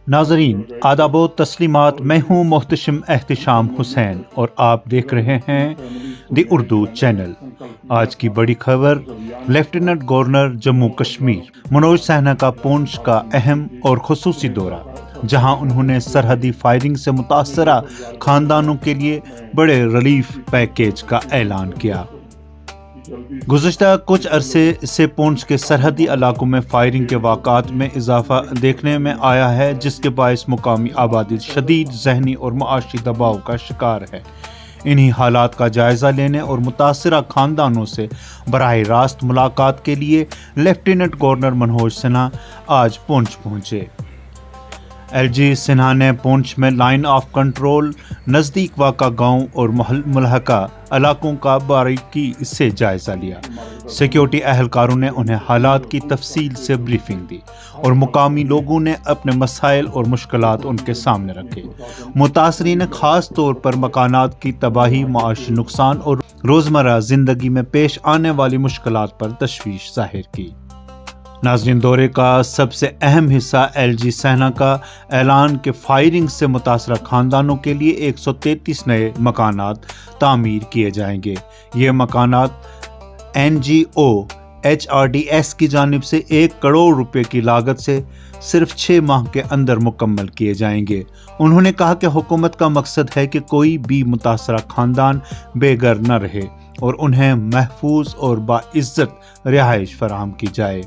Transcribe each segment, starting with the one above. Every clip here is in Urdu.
ناظرین آداب و تسلیمات، میں ہوں محتشم احتشام حسین اور آپ دیکھ رہے ہیں دی اردو چینل۔ آج کی بڑی خبر، لیفٹیننٹ گورنر جموں کشمیر منوج سنہا کا پونچھ کا اہم اور خصوصی دورہ، جہاں انہوں نے سرحدی فائرنگ سے متاثرہ خاندانوں کے لیے بڑے ریلیف پیکیج کا اعلان کیا۔ گزشتہ کچھ عرصے سے پونچھ کے سرحدی علاقوں میں فائرنگ کے واقعات میں اضافہ دیکھنے میں آیا ہے، جس کے باعث مقامی آبادی شدید ذہنی اور معاشی دباؤ کا شکار ہے۔ انہی حالات کا جائزہ لینے اور متاثرہ خاندانوں سے براہ راست ملاقات کے لیے لیفٹیننٹ گورنر منوج سنہا آج پونچھ پہنچے۔ ایل جی سنہا نے پونچھ میں لائن آف کنٹرول نزدیک واقع گاؤں اور ملحقہ علاقوں کا باریکی سے جائزہ لیا۔ سیکیورٹی اہلکاروں نے انہیں حالات کی تفصیل سے بریفنگ دی اور مقامی لوگوں نے اپنے مسائل اور مشکلات ان کے سامنے رکھے۔ متاثرین نے خاص طور پر مکانات کی تباہی، معاشی نقصان اور روزمرہ زندگی میں پیش آنے والی مشکلات پر تشویش ظاہر کی۔ ناظرین، دورے کا سب سے اہم حصہ ایل جی سنہا کا اعلان کہ فائرنگ سے متاثرہ خاندانوں کے لیے 133 نئے مکانات تعمیر کیے جائیں گے۔ یہ مکانات NGO-HRDS کی جانب سے 1 کروڑ روپے کی لاگت سے صرف 6 ماہ کے اندر مکمل کیے جائیں گے۔ انہوں نے کہا کہ حکومت کا مقصد ہے کہ کوئی بھی متاثرہ خاندان بے گھر نہ رہے اور انہیں محفوظ اور باعزت رہائش فراہم کی جائے۔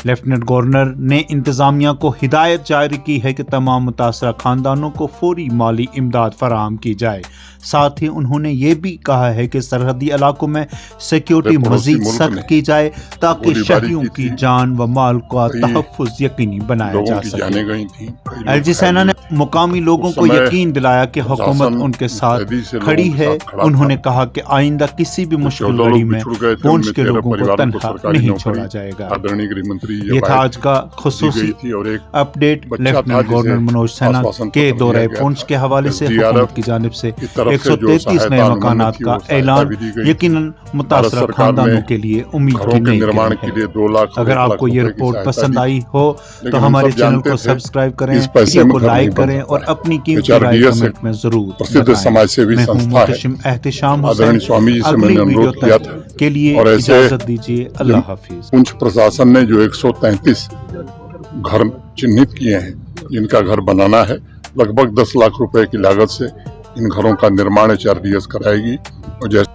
لیفٹیننٹ گورنر نے انتظامیہ کو ہدایت جاری کی ہے کہ تمام متاثرہ خاندانوں کو فوری مالی امداد فراہم کی جائے۔ ساتھ ہی انہوں نے یہ بھی کہا ہے کہ سرحدی علاقوں میں سیکیورٹی مزید سخت کی جائے تاکہ شہریوں کی جان و مال کا تحفظ یقینی بنایا جا سکے۔ ایل جی سنہا نے مقامی لوگوں کو یقین دلایا کہ حکومت ان کے ساتھ کھڑی ہے۔ انہوں نے کہا کہ آئندہ کسی بھی مشکل گھڑی میں پونچھ کے لوگوں کو تنہا نہیں چھوڑا جائے گا۔ یہ تھا آج کا خصوصی update lieutenant governor Manoj Sinha کے دورہ پونچھ کے حوالے سے۔ حکومت کی جانب سے 133 نئے مکانات کا اعلان یقیناً متاثرہ خاندانوں کے لیے امید کی نئی کرن ہے۔ اگر آپ کو یہ رپورٹ پسند آئی ہو تو ہمارے چینل کو سبسکرائب کریں، ویڈیو کو لائک کریں اور اپنی قیمتی رائے کمنٹ میں ضرور بتائیں۔ میں ہوں محتشم احتشام حسین۔ اگلی ویڈیو تک کے لیے اجازت دیجیے۔ اللہ حافظ۔ پونچھ پرشاسن نے جو 133 گھر چنھت کیے ہیں، جن کا گھر بنانا ہے، لگ بھگ 10 لاکھ روپے کی لاگت سے ان گھروں کا نرمان HRDS کرائے گی۔ اور جیسے